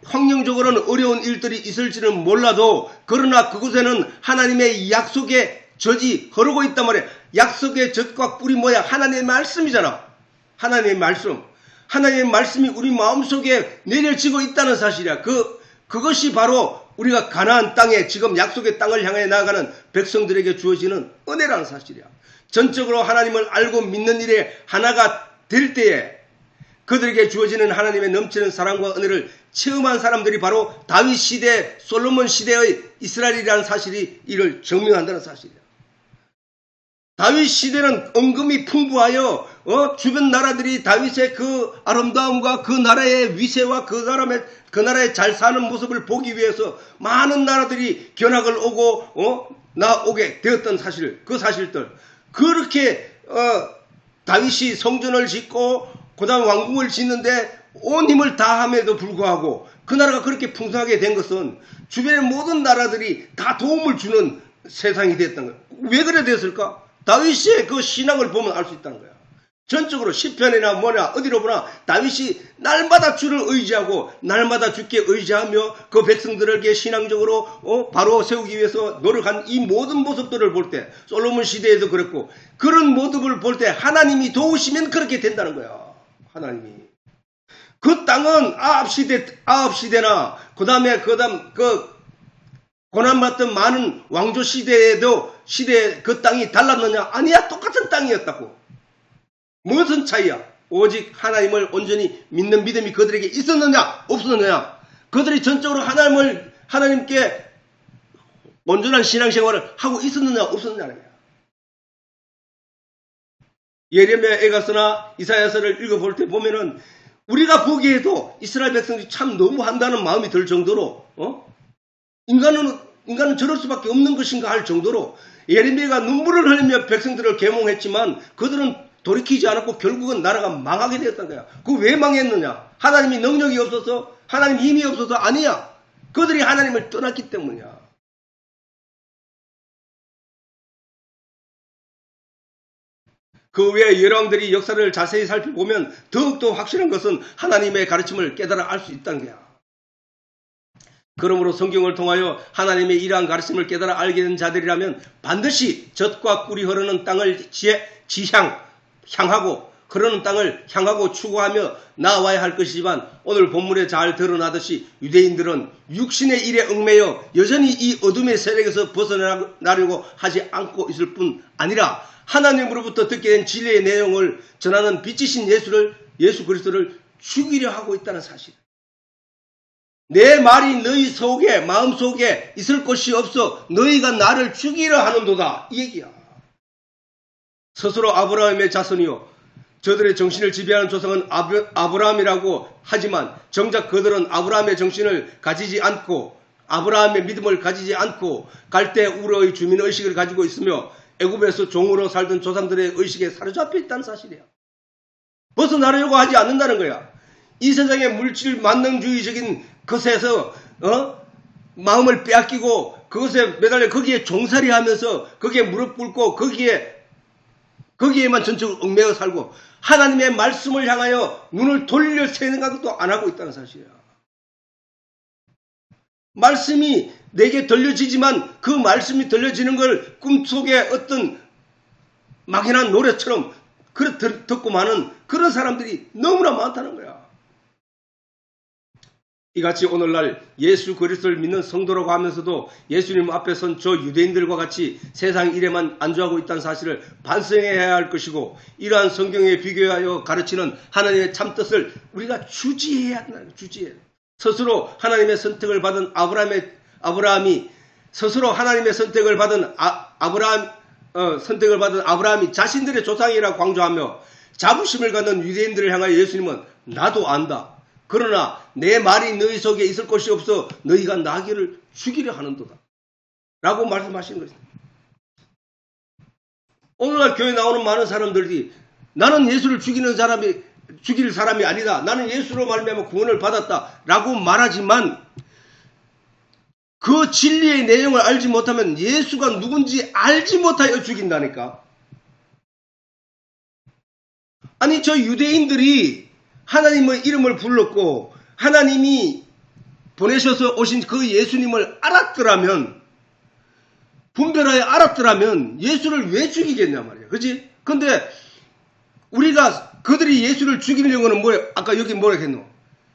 S1: 환경적으로는 어려운 일들이 있을지는 몰라도, 그러나 그곳에는 하나님의 약속의 젖이 흐르고 있단 말이에요. 약속의 젖과 꿀이 뭐야? 하나님의 말씀이잖아. 하나님의 말씀. 하나님의 말씀이 우리 마음속에 내려지고 있다는 사실이야. 그것이 바로 우리가 가나안 땅에, 지금 약속의 땅을 향해 나아가는 백성들에게 주어지는 은혜라는 사실이야. 전적으로 하나님을 알고 믿는 일에 하나가 될 때에 그들에게 주어지는 하나님의 넘치는 사랑과 은혜를 체험한 사람들이 바로 다윗 시대, 솔로몬 시대의 이스라엘이라는 사실이 이를 증명한다는 사실이야. 다윗 시대는 은금이 풍부하여 주변 나라들이 다윗의 그 아름다움과 그 나라의 위세와 그 나라의 잘 사는 모습을 보기 위해서 많은 나라들이 견학을 오게 되었던 사실, 그 사실들. 그렇게 다윗이 성전을 짓고 그다음 왕궁을 짓는데 온 힘을 다함에도 불구하고 그 나라가 그렇게 풍성하게 된 것은 주변의 모든 나라들이 다 도움을 주는 세상이 됐던 거예요. 왜 그래 됐을까? 다윗의 그 신앙을 보면 알 수 있다는 거야. 전적으로 시편이나 뭐나 어디로 보나 다윗이 날마다 주를 의지하고 날마다 주께 의지하며 그 백성들에게 신앙적으로 바로 세우기 위해서 노력한 이 모든 모습들을 볼 때, 솔로몬 시대에도 그랬고, 그런 모습을 볼 때 하나님이 도우시면 그렇게 된다는 거야. 하나님이. 그 땅은 아합 시대나 그다음 그 고난받던 많은 왕조 시대에도 시대에 그 땅이 달랐느냐? 아니야, 똑같은 땅이었다고. 무슨 차이야? 오직 하나님을 온전히 믿는 믿음이 그들에게 있었느냐? 없었느냐? 그들이 전적으로 하나님께 온전한 신앙생활을 하고 있었느냐? 없었느냐는 거야. 예레미야 에가서나 이사야서를 읽어볼 때 보면은 우리가 보기에도 이스라엘 백성들이 참 너무한다는 마음이 들 정도로 인간은 저럴 수밖에 없는 것인가 할 정도로 예레미야가 눈물을 흘리며 백성들을 계몽했지만 그들은 돌이키지 않았고 결국은 나라가 망하게 되었던 거야. 그 왜 망했느냐? 하나님이 능력이 없어서? 하나님 힘이 없어서? 아니야. 그들이 하나님을 떠났기 때문이야. 그 외에 열왕들이 역사를 자세히 살펴보면 더욱더 확실한 것은 하나님의 가르침을 깨달아 알 수 있다는 거야. 그러므로 성경을 통하여 하나님의 이러한 가르침을 깨달아 알게 된 자들이라면 반드시 젖과 꿀이 흐르는 땅을 향하고 흐르는 땅을 향하고 추구하며 나아와야 할 것이지만 오늘 본문에 잘 드러나듯이 유대인들은 육신의 일에 얽매여 여전히 이 어둠의 세력에서 벗어나려고 하지 않고 있을 뿐 아니라 하나님으로부터 듣게 된 진리의 내용을 전하는 빛이신 예수 그리스도를 죽이려 하고 있다는 사실. 내 말이 너희 속에 마음속에 있을 것이 없어 너희가 나를 죽이려 하는도다 이 얘기야. 스스로 아브라함의 자손이요 저들의 정신을 지배하는 조상은 아브라함이라고 하지만 정작 그들은 아브라함의 정신을 가지지 않고 아브라함의 믿음을 가지지 않고 갈대 우르의 주민의식을 가지고 있으며 애굽에서 종으로 살던 조상들의 의식에 사로잡혀 있다는 사실이야. 벗어나려고 하지 않는다는 거야. 이 세상의 물질 만능주의적인 것에서 마음을 빼앗기고 그것에 매달려 거기에 종살이 하면서 거기에 무릎 꿇고 거기에만 전적으로 얽매여 살고 하나님의 말씀을 향하여 눈을 돌릴 생각도 안 하고 있다는 사실이야. 말씀이 내게 들려지지만 그 말씀이 들려지는 걸 꿈속에 어떤 막연한 노래처럼 듣고 마는 그런 사람들이 너무나 많다는 거야. 이같이 오늘날 예수 그리스도를 믿는 성도라고 하면서도 예수님 앞에 선 저 유대인들과 같이 세상 일에만 안주하고 있다는 사실을 반성해야 할 것이고 이러한 성경에 비교하여 가르치는 하나님의 참뜻을 우리가 주지해야 한다는 거야. 주지해. 스스로 하나님의 선택을 받은 아브라함이 스스로 하나님의 선택을 받은 아브라함이 자신들의 조상이라고 강조하며 자부심을 갖는 유대인들을 향하여 예수님은 나도 안다. 그러나 내 말이 너희 속에 있을 것이 없어 너희가 나귀를 죽이려 하는도다. 라고 말씀하시는 것입니다. 오늘날 교회에 나오는 많은 사람들이 나는 예수를 죽일 사람이 아니다. 나는 예수로 말미암아 구원을 받았다. 라고 말하지만 그 진리의 내용을 알지 못하면 예수가 누군지 알지 못하여 죽인다니까. 아니 저 유대인들이 하나님의 이름을 불렀고 하나님이 보내셔서 오신 그 예수님을 알았더라면 분별하여 알았더라면 예수를 왜 죽이겠냐 말이야. 그렇지? 근데 우리가 그들이 예수를 죽이려고는 뭐예요? 아까 여기 뭐라 했노?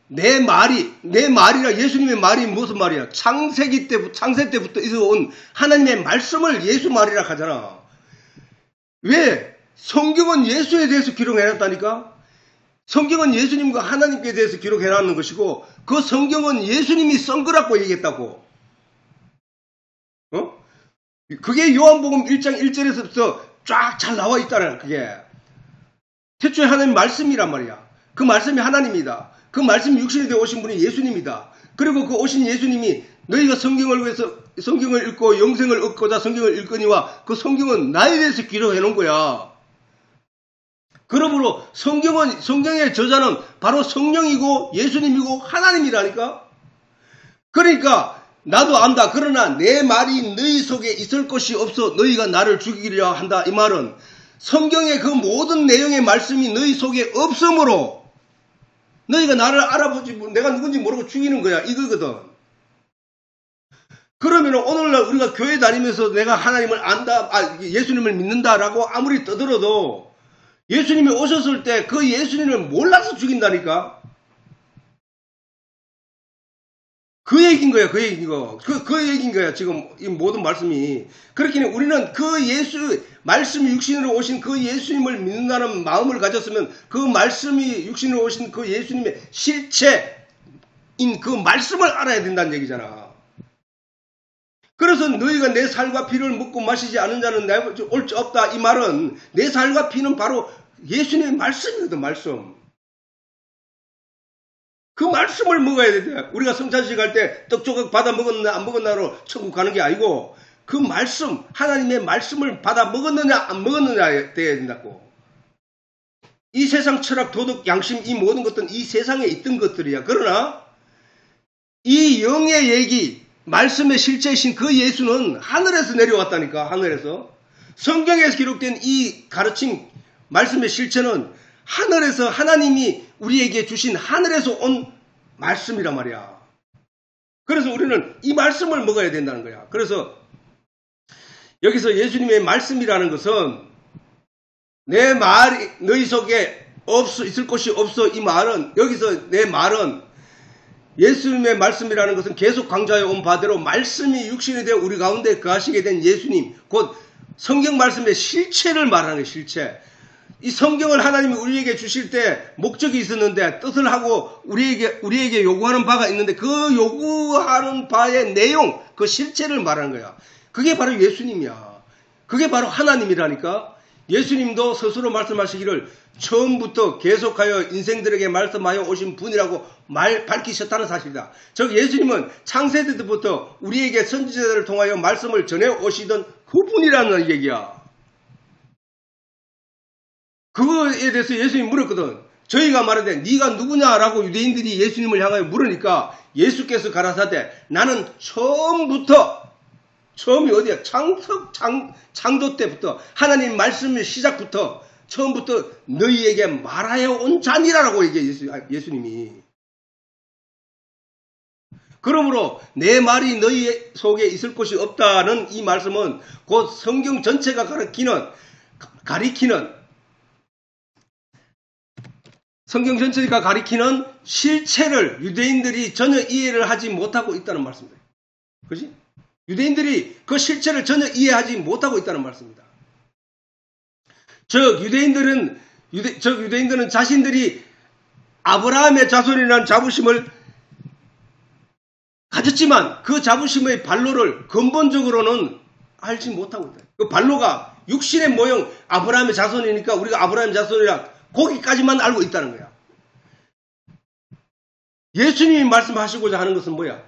S1: 내 말이라 예수님의 말이 무슨 말이야? 창세 때부터 있어온 하나님의 말씀을 예수 말이라 하잖아. 왜? 성경은 예수에 대해서 기록해놨다니까? 성경은 예수님과 하나님께 대해서 기록해놨는 것이고 그 성경은 예수님이 쓴 거라고 얘기했다고. 그게 요한복음 1장 1절에서부터 쫙 잘 나와 있다는 그게. 태초에 하나님 말씀이란 말이야. 그 말씀이 하나님이다. 그 말씀이 육신이 되어 오신 분이 예수님이다. 그리고 그 오신 예수님이 너희가 성경을 읽고 영생을 얻고자 성경을 읽거니와 그 성경은 나에 대해서 기록해 놓은 거야. 그러므로 성경의 저자는 바로 성령이고 예수님이고 하나님이라니까. 그러니까 나도 안다. 그러나 내 말이 너희 속에 있을 것이 없어 너희가 나를 죽이려 한다. 이 말은 성경의 그 모든 내용의 말씀이 너희 속에 없으므로 너희가 나를 알아보지 내가 누군지 모르고 죽이는 거야. 이거거든. 그러면 오늘날 우리가 교회 다니면서 내가 하나님을 안다, 예수님을 믿는다라고 아무리 떠들어도 예수님이 오셨을 때 그 예수님을 몰라서 죽인다니까. 그 얘기인 거야, 그 얘기인 거. 그 얘기인 거야, 지금 이 모든 말씀이. 그렇게 우리는 그 말씀이 육신으로 오신 그 예수님을 믿는다는 마음을 가졌으면 그 말씀이 육신으로 오신 그 예수님의 실체인 그 말씀을 알아야 된다는 얘기잖아. 그래서 너희가 내 살과 피를 먹고 마시지 않은 자는 내가 올 수 없다. 이 말은 내 살과 피는 바로 예수님의 말씀이거든, 말씀. 그 말씀을 먹어야 돼. 우리가 성찬식 할 때 떡 조각 받아 먹었나 안 먹었나로 천국 가는 게 아니고 그 말씀, 하나님의 말씀을 받아 먹었느냐 안 먹었느냐 돼야 된다고. 이 세상 철학, 도덕, 양심 이 모든 것들은 이 세상에 있던 것들이야. 그러나 이 영의 얘기, 말씀의 실제이신 그 예수는 하늘에서 내려왔다니까. 하늘에서. 성경에서 기록된 이 가르침, 말씀의 실체는 하늘에서 하나님이 우리에게 주신 하늘에서 온 말씀이란 말이야. 그래서 우리는 이 말씀을 먹어야 된다는 거야. 그래서 여기서 예수님의 말씀이라는 것은 내 말이 너희 속에 있을 곳이 없어. 이 말은 여기서 내 말은 예수님의 말씀이라는 것은 계속 강조해 온 바대로 말씀이 육신이 되어 우리 가운데 거하시게 된 예수님, 곧 성경 말씀의 실체를 말하는 거예요. 실체. 이 성경을 하나님이 우리에게 주실 때 목적이 있었는데 뜻을 하고 우리에게 요구하는 바가 있는데 그 요구하는 바의 내용, 그 실체를 말하는 거야. 그게 바로 예수님이야. 그게 바로 하나님이라니까. 예수님도 스스로 말씀하시기를 처음부터 계속하여 인생들에게 말씀하여 오신 분이라고 밝히셨다는 사실이다. 즉 예수님은 창세 때부터 우리에게 선지자들을 통하여 말씀을 전해 오시던 그분이라는 얘기야. 그거에 대해서 예수님이 물었거든. 저희가 말하되 네가 누구냐라고 유대인들이 예수님을 향하여 물으니까 예수께서 가라사대 나는 처음이 어디야? 창조 때부터 하나님 말씀의 시작부터 처음부터 너희에게 말하여 온 자니라라고 얘기해 예수님이. 그러므로 내 말이 너희 속에 있을 곳이 없다는 이 말씀은 곧 성경 전체가 가리키는 성경 전체가 가리키는 실체를 유대인들이 전혀 이해를 하지 못하고 있다는 말씀입니다. 그렇지? 유대인들이 그 실체를 전혀 이해하지 못하고 있다는 말씀입니다. 즉 유대인들은 자신들이 아브라함의 자손이라는 자부심을 가졌지만 그 자부심의 반로를 근본적으로는 알지 못하고 있다. 그 반로가 육신의 모형 아브라함의 자손이니까 우리가 아브라함의 자손이라 거기까지만 알고 있다는 거야. 예수님이 말씀하시고자 하는 것은 뭐야?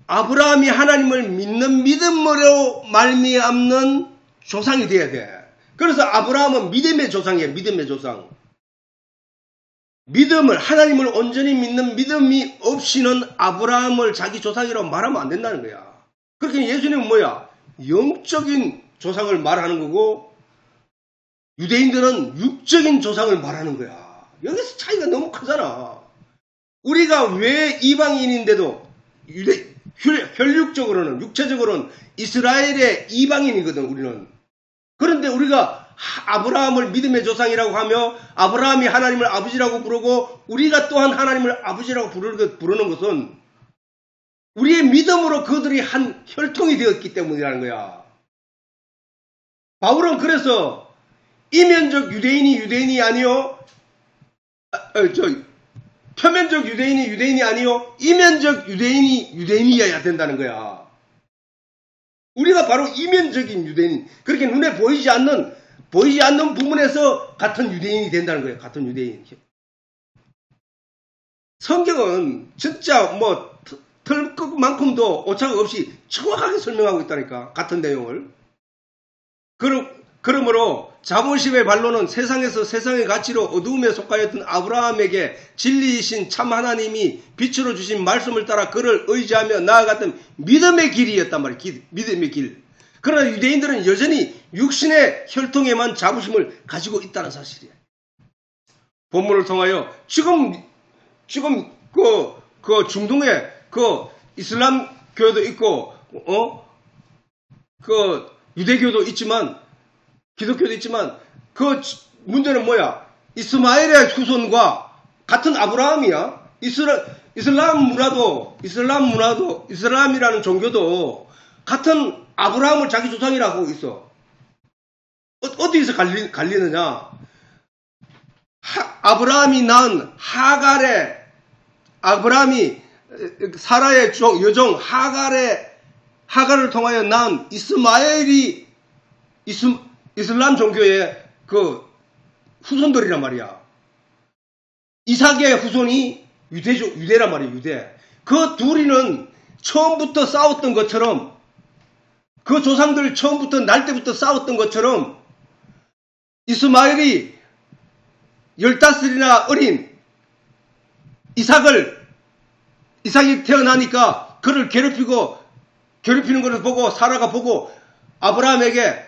S1: 아브라함이 하나님을 믿는 믿음으로 말미암는 조상이 돼야 돼. 그래서 아브라함은 믿음의 조상이에요. 믿음의 조상. 믿음을 하나님을 온전히 믿는 믿음이 없이는 아브라함을 자기 조상이라고 말하면 안 된다는 거야. 그렇게 예수님은 뭐야? 영적인 조상을 말하는 거고 유대인들은 육적인 조상을 말하는 거야. 여기서 차이가 너무 크잖아. 우리가 왜 이방인인데도 혈육적으로는 육체적으로는 이스라엘의 이방인이거든 우리는. 그런데 우리가 아브라함을 믿음의 조상이라고 하며 아브라함이 하나님을 아버지라고 부르고 우리가 또한 하나님을 아버지라고 부르는 것은 우리의 믿음으로 그들이 한 혈통이 되었기 때문이라는 거야. 바울은 그래서 이면적 유대인이 아니요 표면적 유대인이 아니요 이면적 유대인이어야 된다는 거야. 우리가 바로 이면적인 유대인, 그렇게 눈에 보이지 않는 부분에서 같은 유대인이 된다는 거예요. 같은 유대인. 성경은 진짜 틀 것만큼도 오차가 없이 정확하게 설명하고 있다니까. 같은 내용을. 그러므로 자부심의 반로는 세상에서 세상의 가치로 어두움에 속하였던 아브라함에게 진리이신 참 하나님이 빛으로 주신 말씀을 따라 그를 의지하며 나아갔던 믿음의 길이었단 말이에요. 믿음의 길. 그러나 유대인들은 여전히 육신의 혈통에만 자부심을 가지고 있다는 사실이에요. 본문을 통하여 지금 그 중동에 그 이슬람 교도 있고 그 유대교도 있지만 기독교도 있지만 그 문제는 뭐야? 이스마엘의 후손과 같은 아브라함이야. 이슬람이라는 종교도 같은 아브라함을 자기 조상이라고 하고 있어. 어디서 갈리느냐? 아브라함이 낳은 아브라함이 사라의 여종 하갈을 통하여 낳은 이스마엘이 이슬람 종교의 그 후손들이란 말이야. 이삭의 후손이 유대란 말이야, 유대. 그 둘이는 처음부터 싸웠던 것처럼, 그 조상들 처음부터 날 때부터 싸웠던 것처럼, 이스마엘이 15살이나 어린 이삭이 태어나니까 그를 괴롭히는 것을 보고 사라가 보고 아브라함에게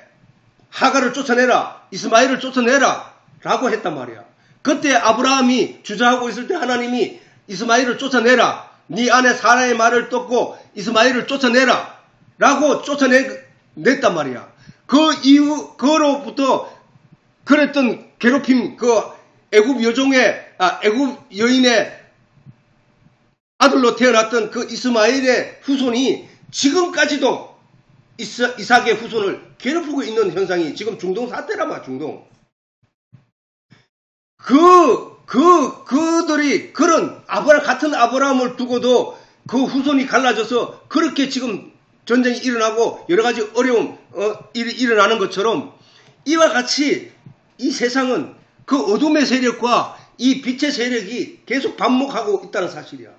S1: 하갈을 쫓아내라, 이스마엘을 쫓아내라 라고 했단 말이야. 그때 아브라함이 주저하고 있을 때 하나님이 이스마엘을 쫓아내라, 네 아내 사라의 말을 듣고 이스마엘을 쫓아내라 라고 쫓아냈단 말이야. 그로부터 그랬던 괴롭힘, 애굽 여인의 아들로 태어났던 그 이스마엘의 후손이 지금까지도 이삭의 후손을 괴롭히고 있는 현상이 지금 중동 사태란 말이야, 중동. 그들이 같은 아브라함을 두고도 그 후손이 갈라져서 그렇게 지금 전쟁이 일어나고 여러 가지 어려움, 일이 일어나는 것처럼 이와 같이 이 세상은 그 어둠의 세력과 이 빛의 세력이 계속 반목하고 있다는 사실이야.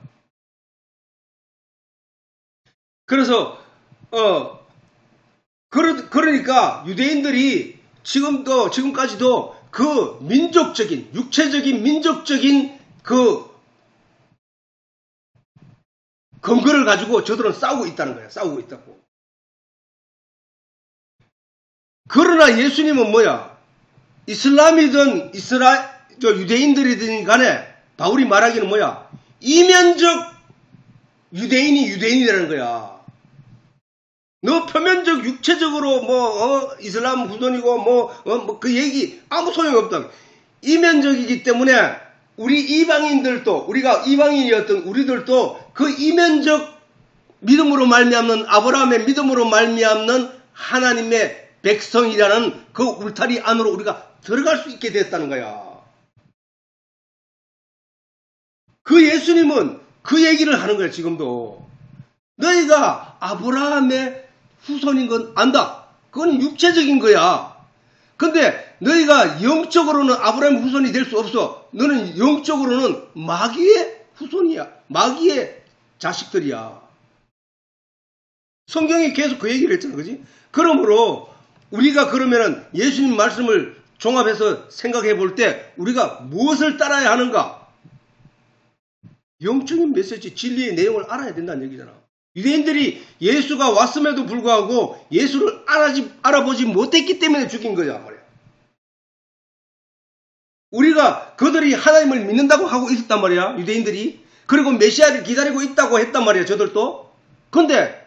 S1: 그래서, 그러니까 유대인들이 지금까지도 그 육체적인 민족적인 그 근거를 가지고 저들은 싸우고 있다는 거야. 싸우고 있다고. 그러나 예수님은 뭐야? 이슬람이든 유대인들이든 간에 바울이 말하기는 뭐야? 이면적 유대인이 유대인이라는 거야. 너 표면적 육체적으로 이슬람 후손이고 그 얘기 아무 소용없다. 이면적이기 때문에 우리가 이방인이었던 우리들도 그 이면적 믿음으로 말미암는 아브라함의 믿음으로 말미암는 하나님의 백성이라는 그 울타리 안으로 우리가 들어갈 수 있게 됐다는 거야. 그 예수님은 그 얘기를 하는 거야, 지금도. 너희가 아브라함의 후손인 건 안다. 그건 육체적인 거야. 근데 너희가 영적으로는 아브라함 후손이 될 수 없어. 너는 영적으로는 마귀의 후손이야. 마귀의 자식들이야. 성경이 계속 그 얘기를 했잖아, 그지? 그러므로 우리가 그러면은 예수님 말씀을 종합해서 생각해 볼 때 우리가 무엇을 따라야 하는가? 영적인 메시지, 진리의 내용을 알아야 된다는 얘기잖아. 유대인들이 예수가 왔음에도 불구하고 예수를 알아보지 못했기 때문에 죽인 거야, 말이야. 우리가 그들이 하나님을 믿는다고 하고 있었단 말이야, 유대인들이. 그리고 메시아를 기다리고 있다고 했단 말이야, 저들도. 근데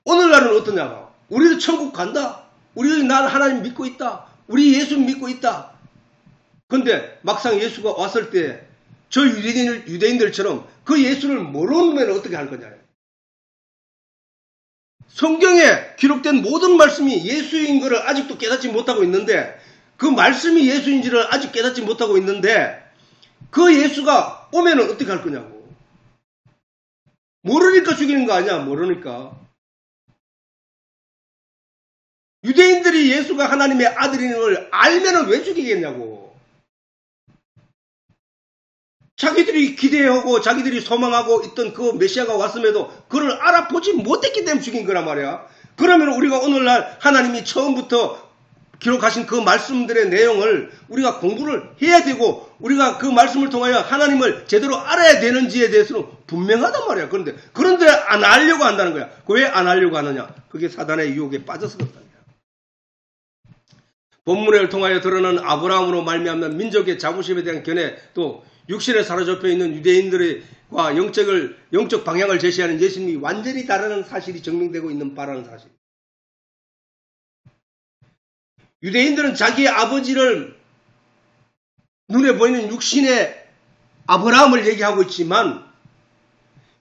S1: 오늘날은 어떠냐? 우리도 천국 간다. 우리도 난 하나님 믿고 있다. 우리 예수 믿고 있다. 근데 막상 예수가 왔을 때 저 유대인들처럼 그 예수를 모르면 어떻게 할 거냐? 성경에 기록된 모든 말씀이 예수인 것을 아직도 깨닫지 못하고 있는데, 그 말씀이 예수인지를 아직 깨닫지 못하고 있는데, 그 예수가 오면 어떻게 할 거냐고. 모르니까 죽이는 거 아니야, 모르니까. 유대인들이 예수가 하나님의 아들인 걸 알면은 왜 죽이겠냐고. 자기들이 기대하고 자기들이 소망하고 있던 그 메시아가 왔음에도 그를 알아보지 못했기 때문에 죽인 거란 말이야. 그러면 우리가 오늘날 하나님이 처음부터 기록하신 그 말씀들의 내용을 우리가 공부를 해야 되고, 우리가 그 말씀을 통하여 하나님을 제대로 알아야 되는지에 대해서는 분명하단 말이야. 그런데 안 알려고 한다는 거야. 왜 안 알려고 하느냐? 그게 사단의 유혹에 빠져서 그렇다. 본문을 통하여 드러난 아브라함으로 말미암는 민족의 자부심에 대한 견해, 또 육신에 사로잡혀 있는 유대인들과 영적 방향을 제시하는 예수님이 완전히 다르는 사실이 증명되고 있는 바라는 사실. 유대인들은 자기의 아버지를 눈에 보이는 육신의 아브라함을 얘기하고 있지만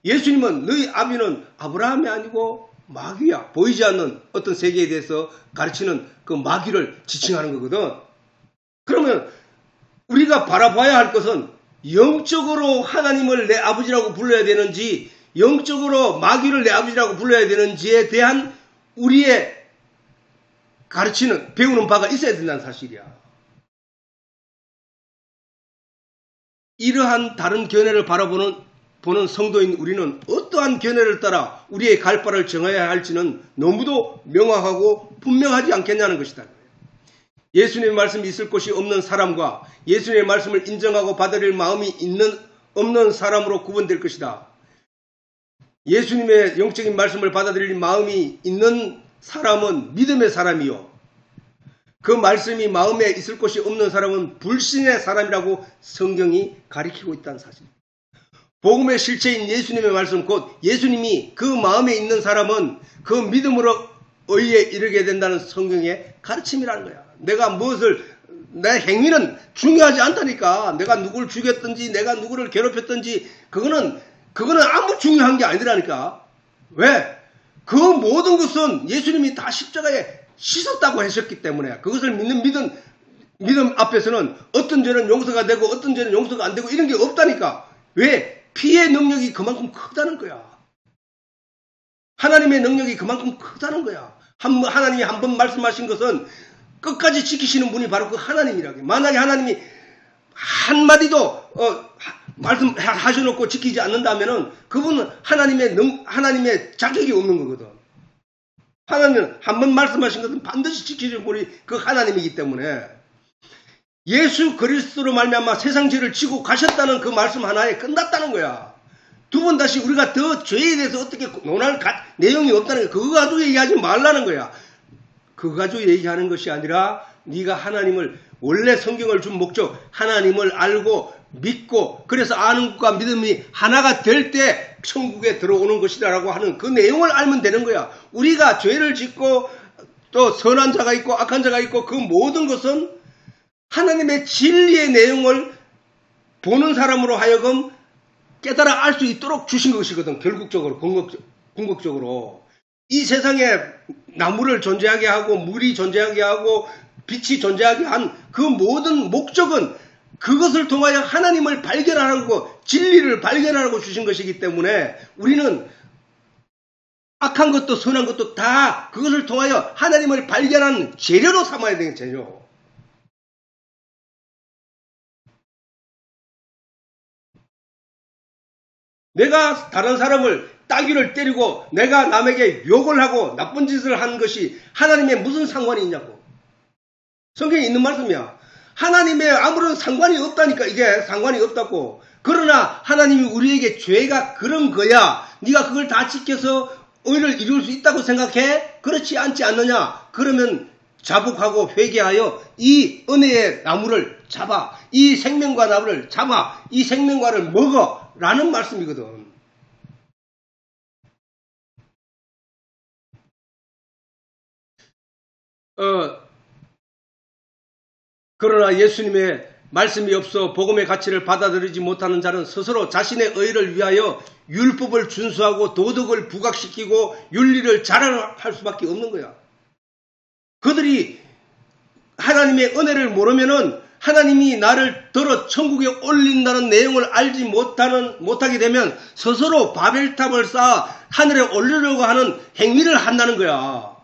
S1: 예수님은 너희 아비는 아브라함이 아니고 마귀야. 보이지 않는 어떤 세계에 대해서 가르치는 그 마귀를 지칭하는 거거든. 그러면 우리가 바라봐야 할 것은 영적으로 하나님을 내 아버지라고 불러야 되는지 영적으로 마귀를 내 아버지라고 불러야 되는지에 대한 우리의 가르치는 배우는 바가 있어야 된다는 사실이야. 이러한 다른 견해를 바라보는 성도인 우리는 어떠한 견해를 따라 우리의 갈 바를 정해야 할지는 너무도 명확하고 분명하지 않겠냐는 것이다. 예수님의 말씀이 있을 곳이 없는 사람과 예수님의 말씀을 인정하고 받아들일 마음이 없는 사람으로 구분될 것이다. 예수님의 영적인 말씀을 받아들일 마음이 있는 사람은 믿음의 사람이요. 그 말씀이 마음에 있을 곳이 없는 사람은 불신의 사람이라고 성경이 가리키고 있다는 사실. 복음의 실체인 예수님의 말씀 곧 예수님이 그 마음에 있는 사람은 그 믿음으로 의에 이르게 된다는 성경의 가르침이라는 거야. 내 행위는 중요하지 않다니까. 내가 누구를 죽였든지 내가 누구를 괴롭혔든지 그거는 아무 중요한 게 아니라니까. 왜? 그 모든 것은 예수님이 다 십자가에 씻었다고 하셨기 때문에 그것을 믿는 믿음 앞에서는 어떤 죄는 용서가 되고 어떤 죄는 용서가 안 되고 이런 게 없다니까. 왜? 피의 능력이 그만큼 크다는 거야. 하나님의 능력이 그만큼 크다는 거야. 하나님이 한 번 말씀하신 것은 끝까지 지키시는 분이 바로 그 하나님이라고. 만약에 하나님이 한마디도 말씀하셔놓고 지키지 않는다면은 그분은 하나님의 자격이 없는 거거든. 하나님은 한 번 말씀하신 것은 반드시 지키시는 분이 그 하나님이기 때문에 예수 그리스도로 말미암아 세상 죄를 지고 가셨다는 그 말씀 하나에 끝났다는 거야. 두 번 다시 우리가 더 죄에 대해서 어떻게 논할 내용이 없다는 거야. 그거 가지고 얘기하지 말라는 거야. 그거 가지고 얘기하는 것이 아니라 네가 하나님을 원래 성경을 준 목적 하나님을 알고 믿고 그래서 아는 것과 믿음이 하나가 될 때 천국에 들어오는 것이다라고 하는 그 내용을 알면 되는 거야. 우리가 죄를 짓고 또 선한 자가 있고 악한 자가 있고 그 모든 것은 하나님의 진리의 내용을 보는 사람으로 하여금 깨달아 알 수 있도록 주신 것이거든. 결국적으로 궁극적으로 이 세상에 나무를 존재하게 하고 물이 존재하게 하고 빛이 존재하게 한 그 모든 목적은 그것을 통하여 하나님을 발견하고 진리를 발견하고 주신 것이기 때문에 우리는 악한 것도 선한 것도 다 그것을 통하여 하나님을 발견하는 재료로 삼아야 되는 재료. 내가 다른 사람을 따귀를 때리고 내가 남에게 욕을 하고 나쁜 짓을 한 것이 하나님의 무슨 상관이 있냐고. 성경에 있는 말씀이야. 하나님의 아무런 상관이 없다니까. 이게 상관이 없다고. 그러나 하나님이 우리에게 죄가 그런 거야. 네가 그걸 다 지켜서 의를 이룰 수 있다고 생각해? 그렇지 않지 않느냐? 그러면 자복하고 회개하여 이 은혜의 나무를 잡아. 이 생명과 나무를 잡아. 이 생명과를 먹어. 라는 말씀이거든. 그러나 예수님의 말씀이 없어 복음의 가치를 받아들이지 못하는 자는 스스로 자신의 의를 위하여 율법을 준수하고 도덕을 부각시키고 윤리를 자랑할 수밖에 없는 거야. 그들이 하나님의 은혜를 모르면은 하나님이 나를 들어 천국에 올린다는 내용을 알지 못하게 되면 스스로 바벨탑을 쌓아 하늘에 올리려고 하는 행위를 한다는 거야.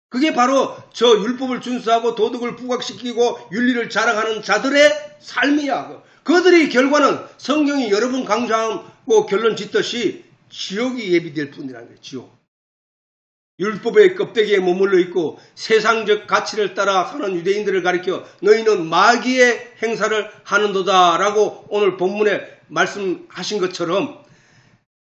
S1: 그게 바로 저 율법을 준수하고 도덕을 부각시키고 윤리를 자랑하는 자들의 삶이야. 그들의 결과는 성경이 여러 번 강조하고 결론 짓듯이 지옥이 예비될 뿐이라는 거예요. 지옥. 율법의 껍데기에 머물러 있고 세상적 가치를 따라 사는 유대인들을 가리켜 너희는 마귀의 행사를 하는도다 라고 오늘 본문에 말씀하신 것처럼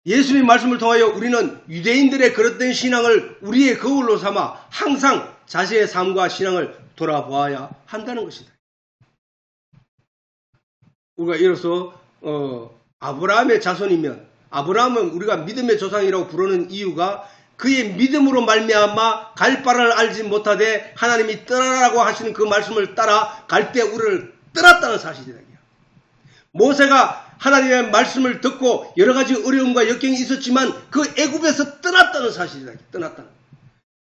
S1: 예수님의 말씀을 통하여 우리는 유대인들의 그릇된 신앙을 우리의 거울로 삼아 항상 자신의 삶과 신앙을 돌아보아야 한다는 것이다. 우리가 이로써 아브라함의 자손이면 아브라함은 우리가 믿음의 조상이라고 부르는 이유가 그의 믿음으로 말미암아 갈 바를 알지 못하되 하나님이 떠나라고 하시는 그 말씀을 따라 갈 때 우리를 떠났다는 사실이다. 모세가 하나님의 말씀을 듣고 여러 가지 어려움과 역경이 있었지만 그 애굽에서 떠났다는 사실이다. 떠났다는.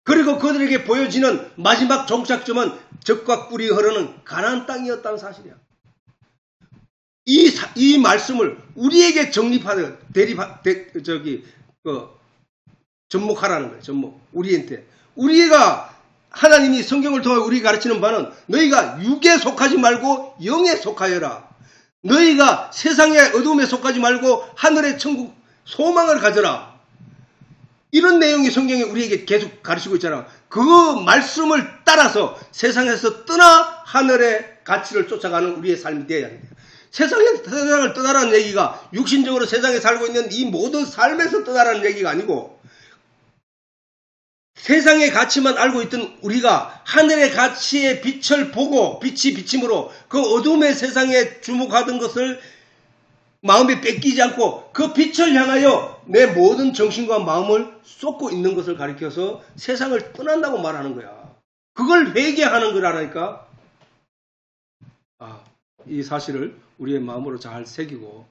S1: 그리고 그들에게 보여지는 마지막 종착점은 젖과 꿀이 흐르는 가나안 땅이었다는 사실이야. 이 말씀을 우리에게 접목하라는 거예요. 접목. 우리한테. 우리가 하나님이 성경을 통해 우리 가르치는 바는 너희가 육에 속하지 말고 영에 속하여라. 너희가 세상의 어둠에 속하지 말고 하늘의 천국 소망을 가져라. 이런 내용이 성경에 우리에게 계속 가르치고 있잖아. 그 말씀을 따라서 세상에서 떠나 하늘의 가치를 쫓아가는 우리의 삶이 되어야 합니다. 세상을 떠나라는 얘기가 육신적으로 세상에 살고 있는 이 모든 삶에서 떠나라는 얘기가 아니고 세상의 가치만 알고 있던 우리가 하늘의 가치의 빛을 보고 빛이 비침으로 그 어둠의 세상에 주목하던 것을 마음에 뺏기지 않고 그 빛을 향하여 내 모든 정신과 마음을 쏟고 있는 것을 가리켜서 세상을 떠난다고 말하는 거야. 그걸 회개하는 거라니까. 이 사실을 우리의 마음으로 잘 새기고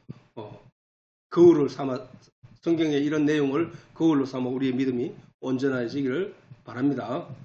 S1: 거울을 삼아 성경의 이런 내용을 거울로 삼아 우리의 믿음이 온전해지기를 바랍니다.